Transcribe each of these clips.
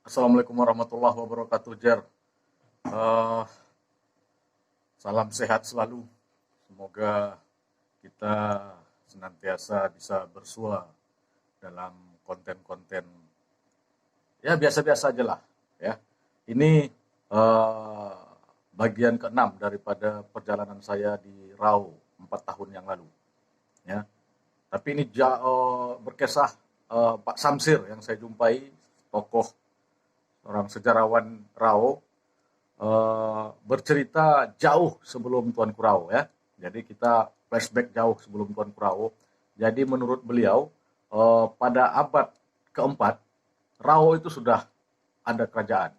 Assalamualaikum warahmatullahi wabarakatuh, Jer. Eh, Salam sehat selalu. Semoga kita senantiasa bisa bersua dalam konten-konten ya biasa-biasa aja lah. Ya, ini eh, bagian keenam daripada perjalanan saya di Rau 4 tahun yang lalu. Ya, tapi ini berkisah Pak Samsir yang saya jumpai, tokoh seorang sejarawan Rau, bercerita jauh sebelum Tuanku Rau ya. Jadi kita flashback jauh sebelum Tuanku Rau. Jadi menurut beliau pada abad keempat Rau itu sudah ada kerajaan.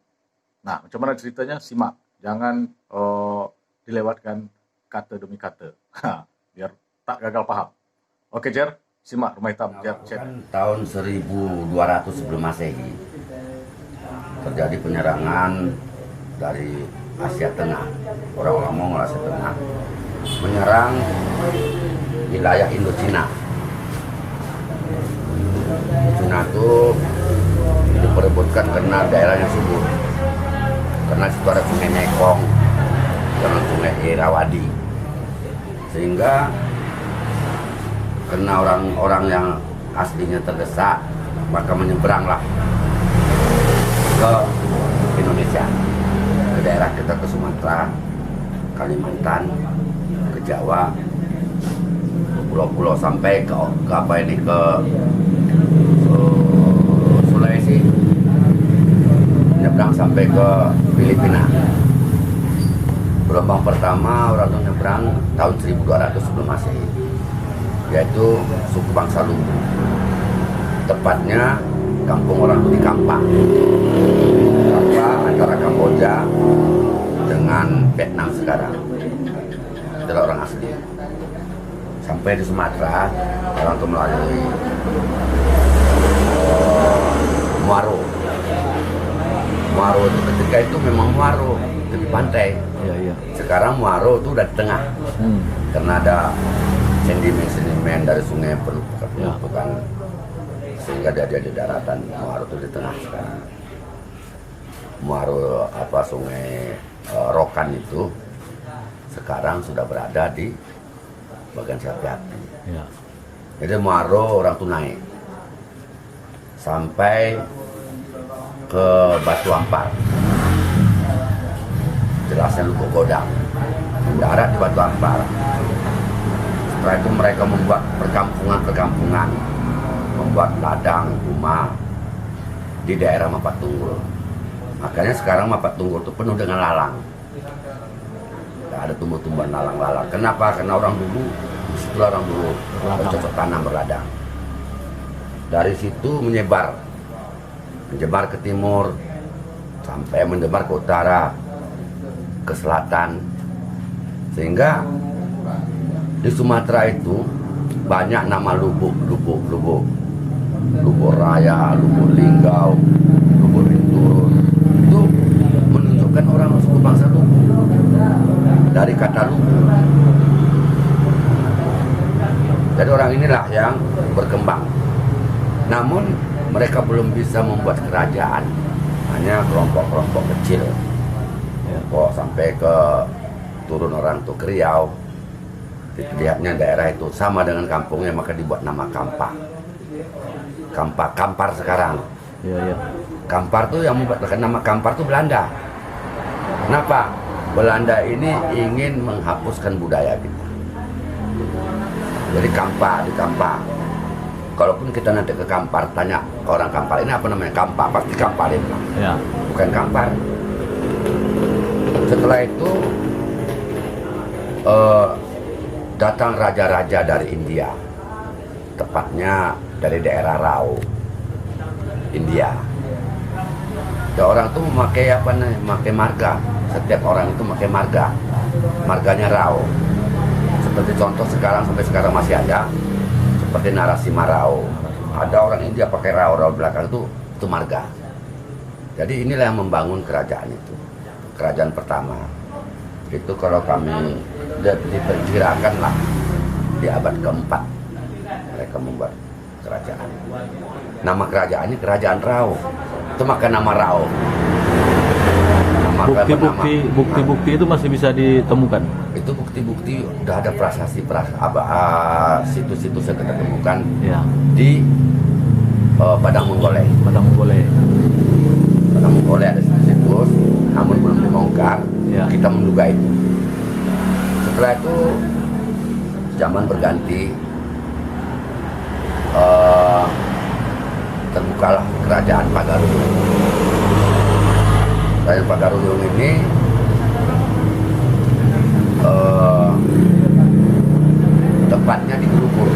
Nah, macam mana ceritanya? Simak, jangan dilewatkan kata demi kata, biar tak gagal paham. Oke, Jer, simak Rumah Hitam. Jer, Kan tahun 1200 sebelum Masehi terjadi penyerangan dari Asia Tengah. Orang-orang Mongol Asia Tengah menyerang wilayah Indochina. Cina itu diperebutkan karena daerahnya subur. Karena situ ada sungai Mekong dan sungai Irrawaddy. Sehingga karena orang-orang yang aslinya terdesak, maka menyeberanglah ke Indonesia, ke daerah kita, ke Sumatera, Kalimantan, ke Jawa, ke pulau-pulau sampai ke apa ini ke Sulawesi, menyeberang sampai ke Filipina. Gelombang pertama orang itu nyebrang tahun 1200 sebelum Masehi, yaitu suku bangsa Luwu. Tepatnya kampung orang itu di Kampar antara Kamboja dengan Vietnam sekarang. Adalah orang asli. Sampai di Sumatera, orang itu melalui Muaro. Muaro itu ketika itu memang Muaro di pantai. Sekarang Muaro itu udah di tengah. Karena ada sedimen dari sungai penumpukan, sehingga dia di daratan. Muaro itu di tengah sekarang. Muaro sungai Rokan itu sekarang sudah berada di bagian Siapiapi. Jadi Muaro orang tuh naik sampai ke Batu Ampar, jelasnya Lubuk Godang, mendarat di Batu Ampar. Setelah itu mereka membuat perkampungan, membuat ladang, rumah di daerah Mapat Tunggul. Makanya sekarang Mapat Tunggul itu penuh dengan lalang. Tidak ada tumbuh-tumbuhan lalang-lalang. Kenapa? Karena orang dulu, disitulah orang dulu bercocok tanam, berladang. Dari situ menyebar ke timur, sampai menyebar ke utara, ke selatan. Sehingga di Sumatera itu banyak nama lubuk Raya, Lubuk Linggau, Lubuk Binturun. Itu menunjukkan orang suku bangsa Luwu dari kata Luwu. Jadi orang inilah yang berkembang. Namun mereka belum bisa membuat kerajaan, hanya kelompok-kelompok kecil. Sampai ke turun orang tuh ke Riau. Dilihatnya daerah itu sama dengan kampungnya, maka dibuat nama Kampar sekarang. Kampar tuh yang membuat nama Kampar tuh Belanda. Kenapa? Belanda ini ingin menghapuskan budaya kita. Jadi di Kampar. Kalaupun kita nanti ke Kampar, tanya ke orang Kampar, ini apa namanya? Kampar, pasti Kampar dia bilang. Bukan Kampar. Setelah itu datang raja-raja dari India, tepatnya dari daerah Rau, India. Dan orang tuh memakai marga. Setiap orang itu memakai marganya Rau. Seperti contoh sampai sekarang masih ada, seperti Narasimha Rau. Ada orang India pakai Rau belakang itu marga. Jadi inilah yang membangun kerajaan itu. Kerajaan pertama itu kalau kami diperkirakan lah di abad keempat mereka membuat kerajaan. Nama kerajaan ini Kerajaan Rau. itu makan nama Rao. Bukti-bukti itu masih bisa ditemukan. Itu bukti-bukti udah ada prasasti situs-situs yang kita temukan Ya. di Padang Monggoleh. Padang Monggoleh. Padang Monggoleh ada situs, namun belum dibongkar. Ya. Kita menduga itu. Setelah itu zaman berganti, terbukalah kerajaan Pagaruyung. Kerajaan Pagaruyung ini tepatnya di Gulupur,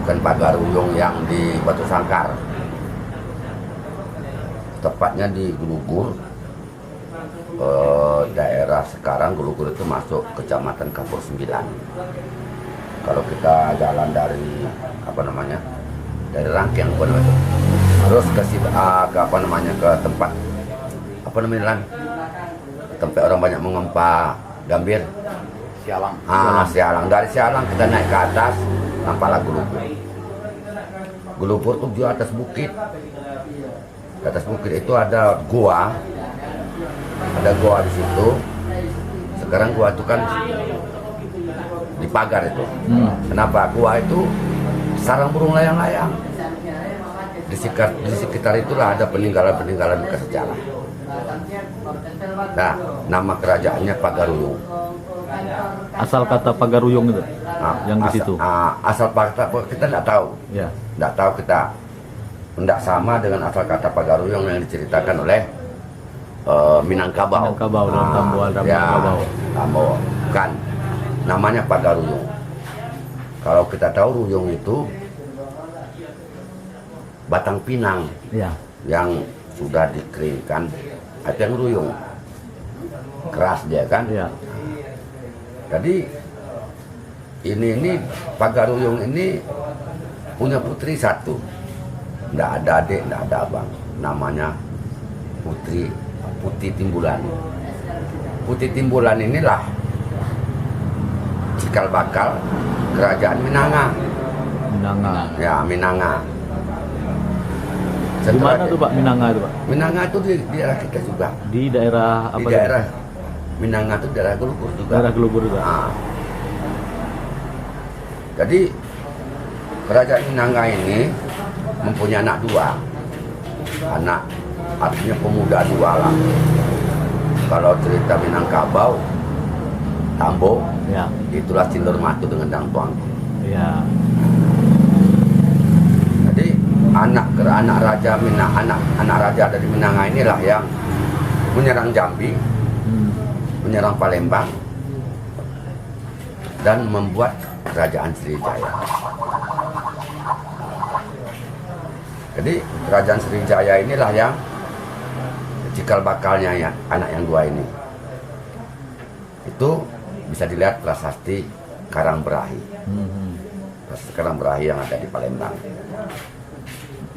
bukan Pagaruyung yang di Batu Sangkar. Tepatnya di Gulupur. Daerah sekarang Gulupur itu masuk kecamatan Kapur 9. Kalau kita jalan dari dari Rangkeng terus ke tempat tempat orang banyak mengempa Gambir, Sialang. Sialang. Dari Sialang kita naik ke atas, nampaklah Gulupur. Gulupur tuh di atas bukit. Di atas bukit itu ada gua. Ada gua di situ. Sekarang gua itu kan dipagar itu. Kenapa? Gua itu sarang burung layang-layang. Di sekitar itulah ada peninggalan-peninggalan bekas sejarah. Nah, nama kerajaannya Pagaruyung. Asal kata Pagaruyung itu yang di situ. Asal kata kita tidak tahu. Ya. Tidak tahu kita. Tidak sama dengan asal kata Pagaruyung yang diceritakan oleh Minangkabau. Minangkabau dalam Tamboal Minangkabau. Tambol. Bukan. Namanya Pagaruyung. Kalau kita tahu ruyung itu batang pinang yang sudah dikeringkan, itu yang ruyung. Keras dia kan. Ya. Jadi ini Pagaruyung ini punya putri satu. Tidak ada adik, tidak ada abang. Namanya Putih Timbulan. Putih Timbulan inilah cikal bakal kerajaan Minanga. Ya, Minanga. Di mana tuh Pak Minanga itu Pak? Minanga itu di daerah kita juga. Di daerah apa? Di daerah Minanga itu daerah Gulupur juga. Daerah Gulupur juga. Jadi kerajaan Minanga ini mempunyai anak dua. Anak artinya pemuda dua lah. Kalau cerita Minangkabau, Tambo, itulah Cindur Matu dengan Dang Tuang. Ya. Jadi anak raja dari Minanga inilah yang menyerang Jambi, menyerang Palembang, dan membuat kerajaan Sriwijaya. Jadi kerajaan Sriwijaya inilah yang cikal bakalnya ya, anak yang dua ini. Itu bisa dilihat prasasti Karangberahi. Prasasti Karangberahi yang ada di Palembang.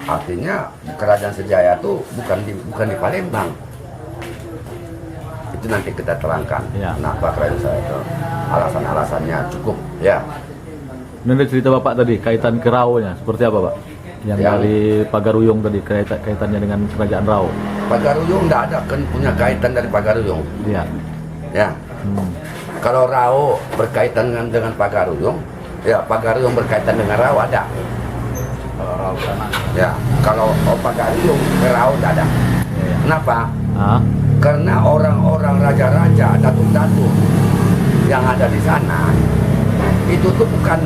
Artinya kerajaan Sriwijaya itu bukan di Palembang. Itu nanti kita terangkan kenapa kerajaan Sriwijaya itu. Alasan-alasannya cukup ya. Ini ada cerita Bapak tadi kaitan ke Rao-nya seperti apa Pak? Yang dari Pagaruyung tadi kaitannya dengan kerajaan Rao. Pagaruyung tidak ada kan punya kaitan dari Pagaruyung. Iya. Ya. Kalau Rao berkaitan dengan Pagaruyung, ya Pagaruyung berkaitan dengan Rao ada. Kalau Rao sana. Ya. Kalau Pagaruyung ke Rao tidak ada. Ya. Kenapa? Karena orang-orang raja-raja, datuk-datuk yang ada di sana itu tuh bukan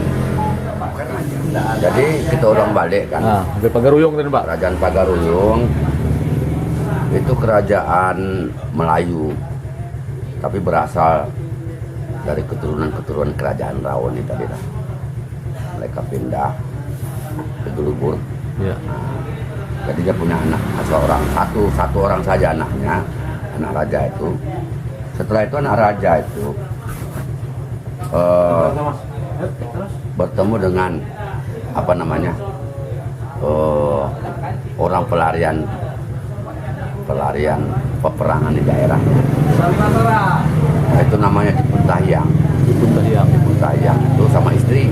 raja. Nah, jadi kita ulang balik kan. Dari Pagaruyung tadi Pak. Kerajaan Pagaruyung itu kerajaan Melayu, tapi berasal dari keturunan kerajaan Rao ini tadi lah. Mereka pindah ke Gulupur. Ya. Jadi dia punya anak satu orang saja anaknya, anak raja itu. Setelah itu anak raja itu bertemu dengan orang pelarian peperangan di daerahnya. Nah, itu namanya Dipuntahyang. Dipuntahyang itu sama istri.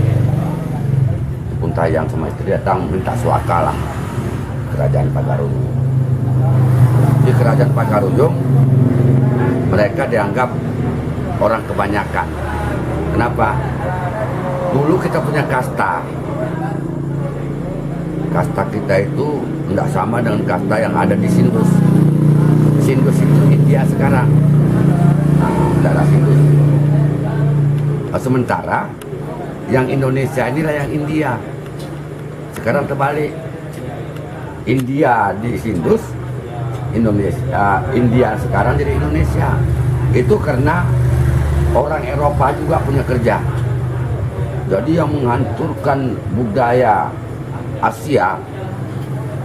Dipuntahyang sama istri datang minta suaka lah Kerajaan Pagaruyung. Di Kerajaan Pagaruyung mereka dianggap orang kebanyakan. Kenapa? Dulu kita punya kasta. Kasta kita itu tidak sama dengan kasta yang ada di Sindus. Sindus itu India sekarang. Nah, daerah Sindus. Sementara yang Indonesia inilah yang India. Sekarang terbalik. India di Sindus, Indonesia, India sekarang jadi Indonesia. Itu karena orang Eropa juga punya kerja. Jadi yang menghancurkan budaya Asia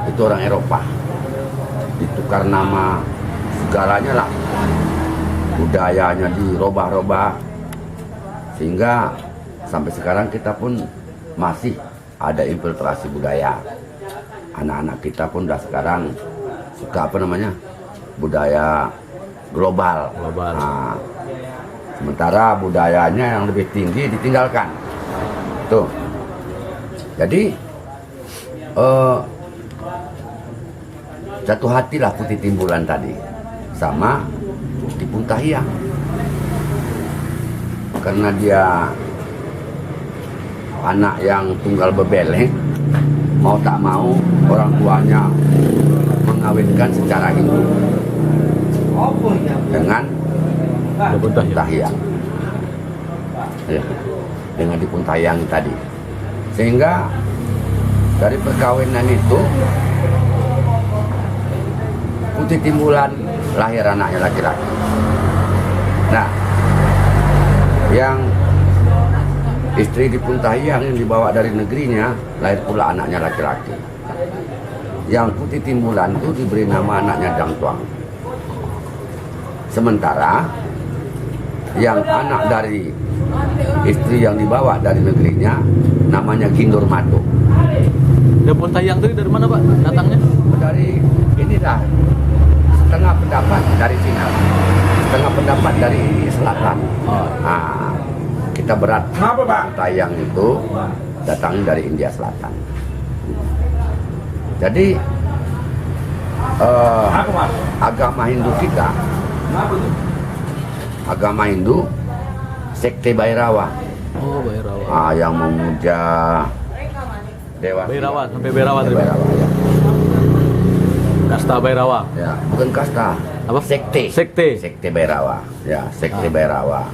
itu orang Eropa. Ditukar nama segalanya lah. Budayanya dirobah-robah. Sehingga sampai sekarang kita pun masih ada infiltrasi budaya. Anak-anak kita pun udah sekarang suka apa namanya, budaya global. Nah, sementara budayanya yang lebih tinggi ditinggalkan. Tuh. Jadi jatuh hatilah Putih Timbulan tadi sama Putih Puntahiyang, karena dia anak yang tunggal bebeleng. Mau tak mau orang tuanya mengawinkan secara Hindu dengan Puntahiyang, ya, dengan di Puntahiyang tadi. Sehingga dari perkawinan itu Putih Timbulan lahir anaknya laki-laki. Nah, yang istri di Puntahiyang yang dibawa dari negerinya lahir pula anaknya laki-laki. Yang Putih Timbulan itu diberi nama anaknya Dang Tuang. Sementara yang anak dari istri yang dibawa dari negerinya namanya Gindur Mato. Dan Puntahiyang itu dari mana Pak datangnya? Dari ini dah, setengah pendapat dari Cina, setengah pendapat dari selatan. Nah, kita berat. Puntahiyang itu datangnya dari India Selatan. Jadi agama Hindu kita, agama Hindu sekte Bhairava. Oh, Bhairava. Yang memuja dewa Bhairava, sampai Bhairava tadi. Ya. Kasta Bhairava. Ya, bukan kasta. Apa? Sekte. Sekte Bhairava. Ya, sekte Bhairava.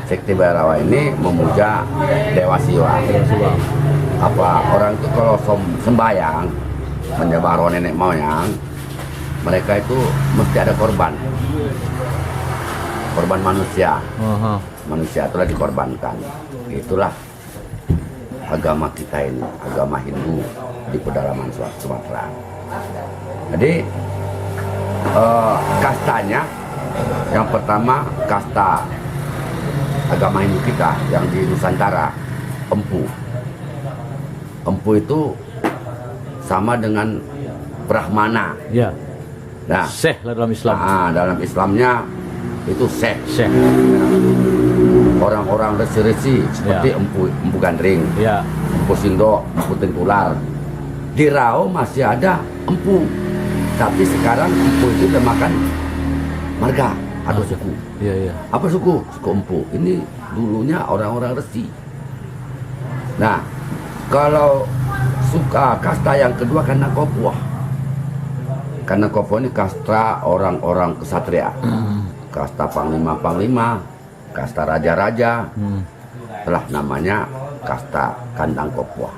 Sekte Bhairava ini memuja dewa Siwa. Apa orang itu kalau sembayang menyembah roh nenek moyang, mereka itu mesti ada korban. Korban manusia. Manusia itulah dikorbankan. Itulah agama kita ini, agama Hindu di pedalaman Sumatera. Jadi kastanya yang pertama kasta agama Hindu kita yang di Nusantara, Empu. Empu itu sama dengan Brahmana. Ya. Nah, Syekh dalam Islam. Dalam Islamnya itu Syekh. Orang-orang resi-resi seperti Empu Gandring, Empu Sindo, Empu Tengkular. Di Rau masih ada empu, tapi sekarang empu itu udah makan marga atau suku. Apa suku? Suku Empu. Ini dulunya orang-orang resi. Nah, kalau suka kasta yang kedua karena Kopuah. Karena Kopuah ini kasta orang-orang kesatria. Kasta panglima-panglima, kasta raja-raja. Telah namanya kasta Kandang Kopuah.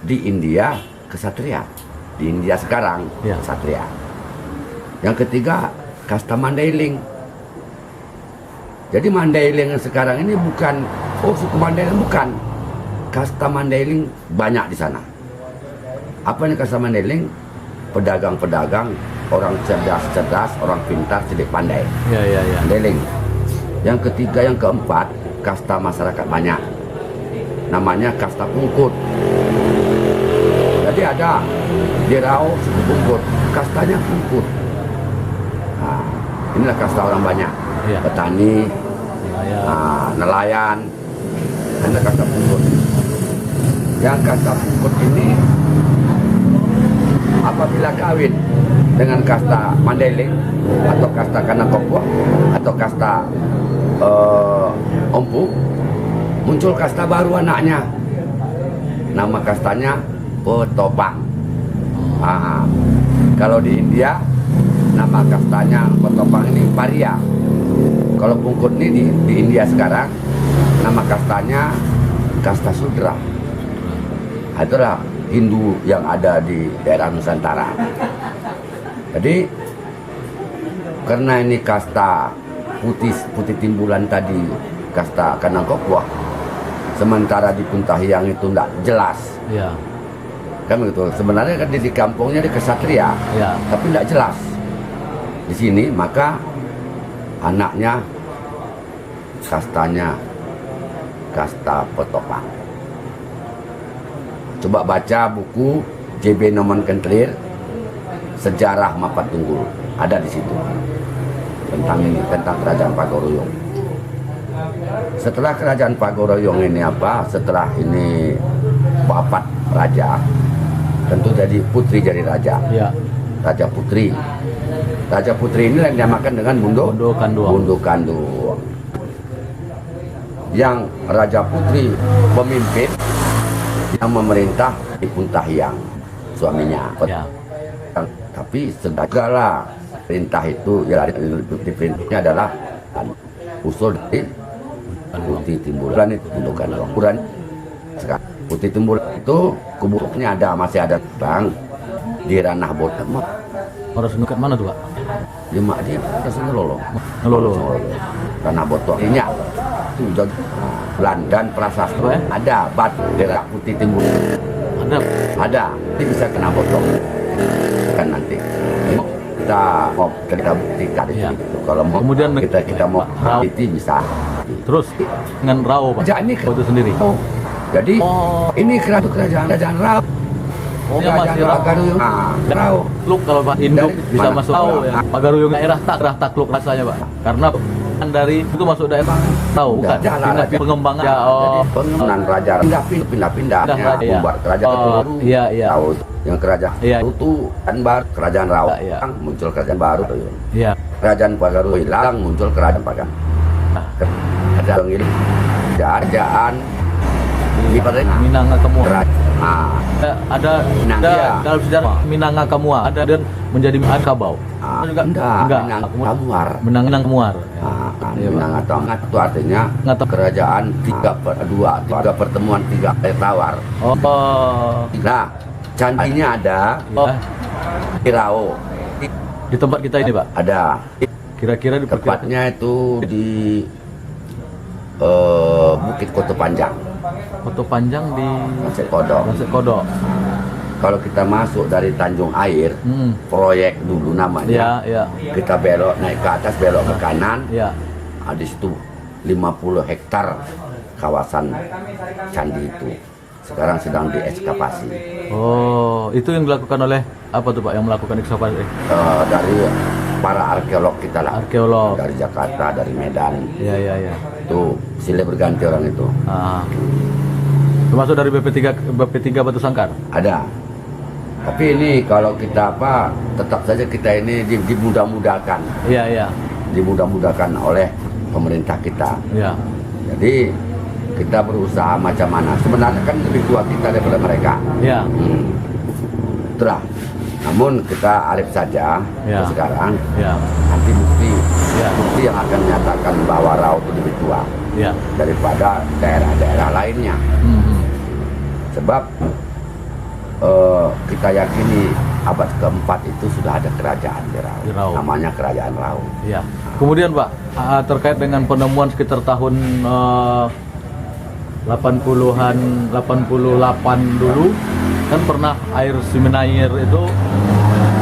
Di India kesatria. Di India sekarang kesatria. Yang ketiga kasta Mandailing. Jadi Mandailing yang sekarang ini bukan suku Mandailing, bukan. Kasta Mandailing banyak di sana. Apa ini kasta Mandailing? Pedagang-pedagang, orang cerdas-cerdas, orang pintar, cerdik pandai. Mandailing. Yang ketiga, yang keempat, kasta masyarakat banyak. Namanya kasta Pungkut. Jadi ada di Rau suku Pungkut, kastanya Pungkut. Nah, inilah kasta orang banyak. Petani, nelayan, inilah kasta Pungkut. Yang kasta Pungkut ini apabila kawin dengan kasta Mandailing atau kasta Kanangkopuak atau kasta Ompu, muncul kasta baru anaknya. Nama kastanya Petopang. Kalau di India nama kastanya Petopang ini Paria. Kalau Pungkut ini di India sekarang nama kastanya kasta Sudra. Itulah Hindu yang ada di daerah Nusantara. Jadi karena ini kasta putih timbulan tadi, kasta Kanangkopuak, sementara di Puntahiang itu tidak jelas. Ya. Kan begitu. Sebenarnya kan di kampungnya di kesatria, Ya. tapi tidak jelas. Di sini maka anaknya kastanya kasta Petopang. Coba baca buku JB Nomenkentlir Sejarah Mapat Tunggul, ada di situ tentang ini, tentang kerajaan Pagoroyong. Setelah kerajaan Pagoroyong ini setelah ini bapat raja, tentu jadi putri jadi raja. Ya. Raja Putri. Raja Putri ini yang dinamakan dengan Bundo Kanduang. Bundo Kanduang. Yang Raja Putri pemimpin yang memerintah di Puntahiang, suaminya. Ya. Tapi segala perintah itu ya diperintahnya adalah usul dari Putih Timbulan itu Bundo Kanduang. Ukuran sekarang Putih Timbulan itu kuburnya masih ada bang di ranah Botem. Harus nukat mana tuh, Pak? Lima dia atas Ngelolo. Ngelolo. Ranah Botoinya itu jadi Landan Prasasti ada batu daerah Putih Timur ada, ini bisa kena botol kan nanti. Kita mau buktikan di Ya. sini gitu. Kalau mau Kemudian kita mau itu bisa. Terus dengan Rao, Pak. Kerajaan ini itu sendiri. Jadi ini kerajaan Rao. Ya, masih Pagoroyong. Rao. Takluk kalau Pak Induk Dari bisa mana? masuk Rao ya. Pagoroyong daerah takluk rasanya, Pak. Karena kan dari itu masuk daerah Rao bukan. Jalan Pengembangan. Ya, Jadi pengembangan raja pindah-pindahnya Pindah, iya. membuat kerajaan baru. Iya, iya. Rao. Yang kerajaan Iya. itu kan baru kerajaan Rao. Iya. Muncul kerajaan baru. Iya. Kerajaan Pagoroyong hilang, muncul kerajaan Pagan. Kerajaan ini kerajaan di Minangkabau. Ada Iya. dalam sejarah Minangkabau ada dan menjadi Minangkabau. Enggak. Kamuar. Minangkamuar. Minangkabau itu artinya kerajaan 3/2, 3 pertemuan 3 tawar. Oh. Nah, candinya ada di Rao. Di tempat kita ini, Pak. Ada. Kira-kira di Tepatnya itu di Bukit Koto Panjang, Foto panjang di Masjid Kodok. Masjid Kodok. Kalau kita masuk dari Tanjung Air, proyek dulu namanya. Iya, iya. Kita belok naik ke atas, belok ke kanan. Iya. Di situ 50 hektar kawasan candi itu. Sekarang sedang diekskavasi. Oh, itu yang dilakukan oleh apa tuh, Pak, yang melakukan ekskavasi? Dari para arkeolog kita lah. Arkeolog. Dari Jakarta, dari Medan. Iya, iya, iya. Itu silih berganti orang itu. Termasuk dari BP3 Batu Sangkar? Ada. Tapi ini kalau kita tetap saja kita ini dimudah-mudahkan. Iya, iya. Dimudah-mudahkan oleh pemerintah kita. Iya. Jadi kita berusaha macam mana. Sebenarnya kan lebih tua kita daripada mereka. Iya. Itulah. Namun kita arif saja Ya. sekarang. Iya. Nanti bukti Ya. yang akan menyatakan bahwa Rao itu lebih tua Iya. daripada daerah-daerah lainnya. Sebab kita yakini abad keempat itu sudah ada kerajaan di Rao. Di Rao. Namanya kerajaan Rao. Iya. Kemudian, Pak, terkait dengan penemuan sekitar tahun 88 dulu kan pernah air Seminair itu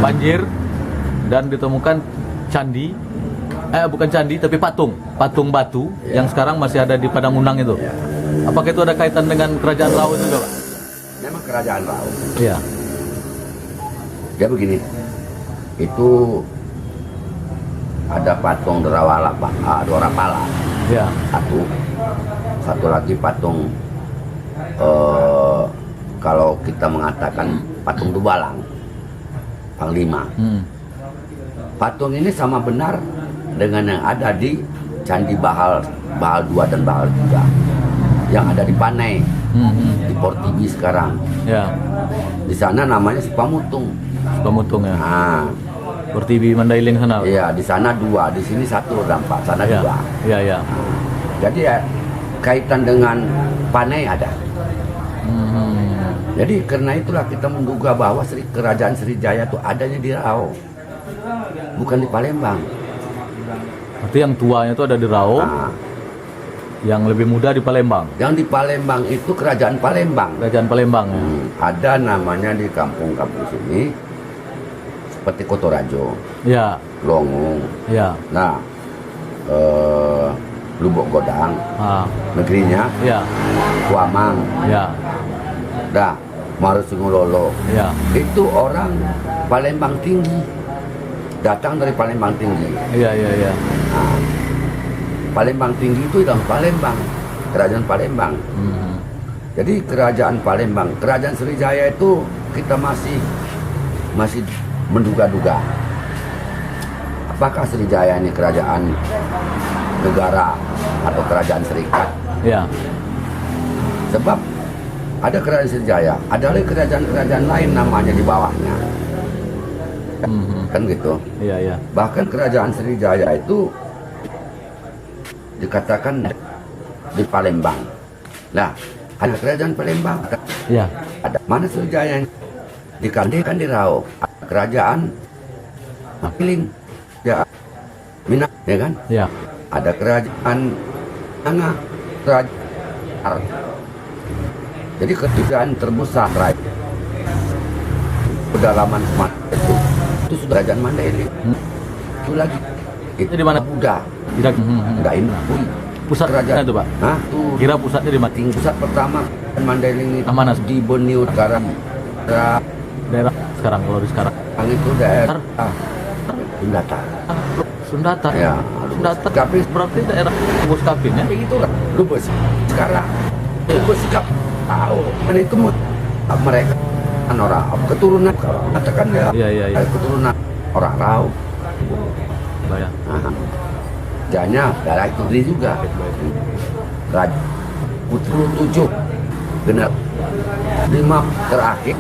banjir dan ditemukan candi, bukan candi tapi patung batu yang sekarang masih ada di Padang Unang itu. Apakah itu ada kaitan dengan kerajaan Rao itu juga, Pak? Memang kerajaan Rao. Iya. Dia begini, itu ada patung Dorapala. Iya. Satu lagi patung kalau kita mengatakan patung Tubalang. Panglima. Patung ini sama benar dengan yang ada di Candi Bahal 2 dan Bahal 3 yang ada di Panai, di Portibi sekarang. Ya. Di sana namanya Supamutung. Pemutung ya. Nah, Pertiwi Mandailing sana. iya, di sana 2, di sini 1 dampak, sana Ya. 2. Ya, ya. Jadi ya, kaitan dengan Panai ada. Jadi karena itulah kita menduga bahwa kerajaan Sriwijaya itu adanya di Riau, bukan di Palembang. Berarti yang tuanya itu ada di Riau, Nah, yang lebih muda di Palembang. yang di Palembang itu kerajaan Palembang. Kerajaan Palembang ya. Ada namanya di kampung-kampung sini seperti Kotorajo, Ya, Longung. ya. Nah, Lubuk Godang, Ah, negerinya ya, Kuamang, ya, dah Marusungulolo. ya. Itu orang Palembang tinggi, datang dari Palembang tinggi. Iya, iya, iya. Nah, Palembang tinggi itu dalam Palembang, kerajaan Palembang. Jadi kerajaan Palembang, kerajaan Sriwijaya itu kita masih menduga-duga. Apakah Sriwijaya ini kerajaan negara atau kerajaan serikat? Ya, Sebab ada kerajaan Sriwijaya, ada lagi kerajaan-kerajaan lain namanya di bawahnya. Kan gitu. iya, iya. Bahkan kerajaan Sriwijaya itu dikatakan di Palembang. Nah, ada kerajaan Palembang, Ya, ada mana Sriwijaya dikandikan di Riau. Ada kerajaan Piling, ya, Minang, ya kan? ya. Ada kerajaan Nanga, kerajaan. Jadi kerajaan terbesar pedalaman Sumatera itu sudah kerajaan Mandailing. Itu lagi itu Di mana? Buddha. Tidak. Enggak ini Pusat kerajaan itu, Pak. Hah? Tuh, Kira pusatnya di mana? pusat pertama Mandailing itu Mana? di Borneo Utara. Daerah sekarang, kalau di sekarang. Yang itu daerah Sundata. Sundata. Ya, Sundata. Kapin. Berarti daerah Bos Kapin ya? Itulah Lubus sekarang. Lubus sikap tahu. Dan itu mereka kan orang keturunan katakan ya. Iya, iya, iya. Keturunan orang Rau. Bayang. Nah, janya darah itu dia juga. Raja Putru 7 genap 5 terakhir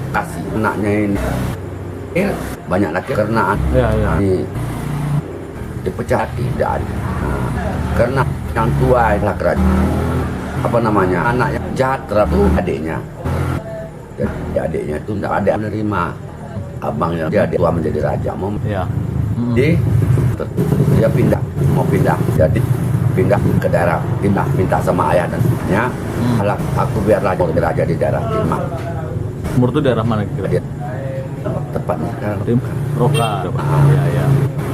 kasih anaknya ini banyak lagi karena Iya, iya. ini dipecah tidak ada. Nah, karena yang tua adalah kerajaan apa namanya anak yang jahat itu adiknya. Jadi adiknya itu tidak ada yang menerima abangnya dia adik tua menjadi raja mau Iya. dia mau pindah jadi pindah ke daerah pindah minta sama ayah dan ibunya kalau aku biarlah jadi raja di daerah Timah. Timur itu daerah mana kira? Dia tepatnya sekarang Tim Roka. Iya, iya.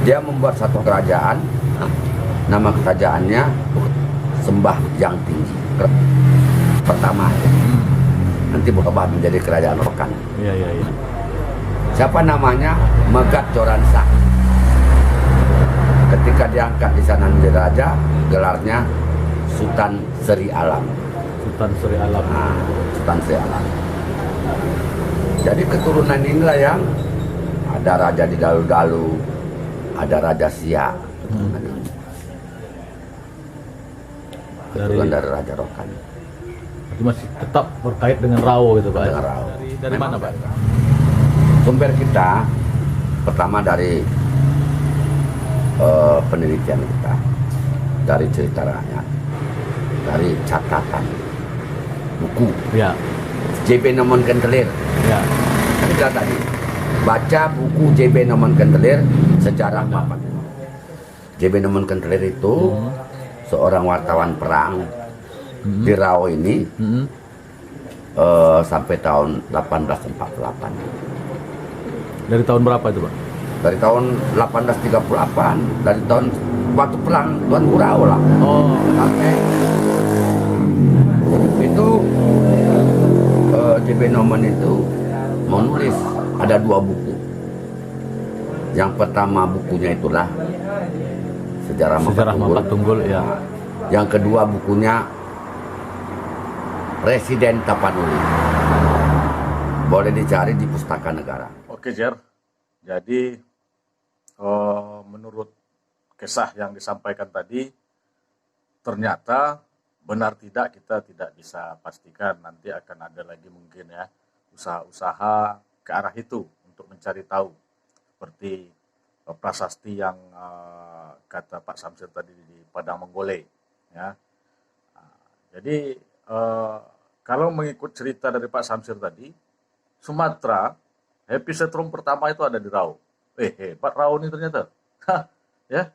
dia membuat satu kerajaan, nama kerajaannya Sembah Yang Tinggi pertama, nanti berubah menjadi kerajaan Rokan. Iya, iya, iya. Siapa namanya? Megat Coransa. Ketika diangkat di sana menjadi raja, gelarnya Sultan Seri Alam. Sultan Sri Alam. Nah, Sultan Seri Alam. Jadi keturunan inilah yang ada raja di Dalu-Dalu, ada raja Siak. Keturunan dari Raja Rokan. Itu masih tetap berkait dengan Riau gitu, Pak. Dengan Riau. Dari mana, Pak? Sumber kita pertama dari penelitian kita, dari cerita rakyat, dari catatan buku Ya, JB Nomon Kentelir. ya. Kan kita tadi baca buku JB Nomon Kentelir sejarah mapan. JB Nomon Kentelir itu seorang wartawan perang di Riau ini sampai tahun 1848. Dari tahun berapa itu, Pak? Dari tahun 1838, dari tahun waktu perang Tuan Gurau lah. Oh, Oke. Itu JB Nomon itu menulis ada 2 buku. Yang pertama bukunya itulah Sejarah Mapat Tunggul, ya. Yang kedua bukunya Residen Tapanuli. Boleh dicari di Pustaka Negara. Oke. Oke, Jer. Jadi menurut kisah yang disampaikan tadi, ternyata benar tidak kita tidak bisa pastikan. Nanti akan ada lagi mungkin ya usaha-usaha ke arah itu untuk mencari tahu. Seperti prasasti yang kata Pak Samsir tadi di Padang Menggole. Ya. Jadi kalau mengikut cerita dari Pak Samsir tadi, Sumatera epicentrum pertama itu ada di Rau. Hebat Rau ini ternyata. Ya,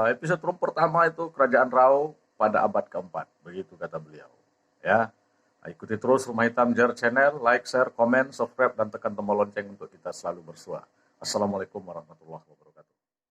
epicentrum pertama itu Kerajaan Rau pada abad keempat, begitu kata beliau. Ya, ikuti terus Rumah Hitam Jer Channel, like, share, komen, subscribe, dan tekan tombol lonceng untuk kita selalu bersua. Assalamualaikum warahmatullahi wabarakatuh.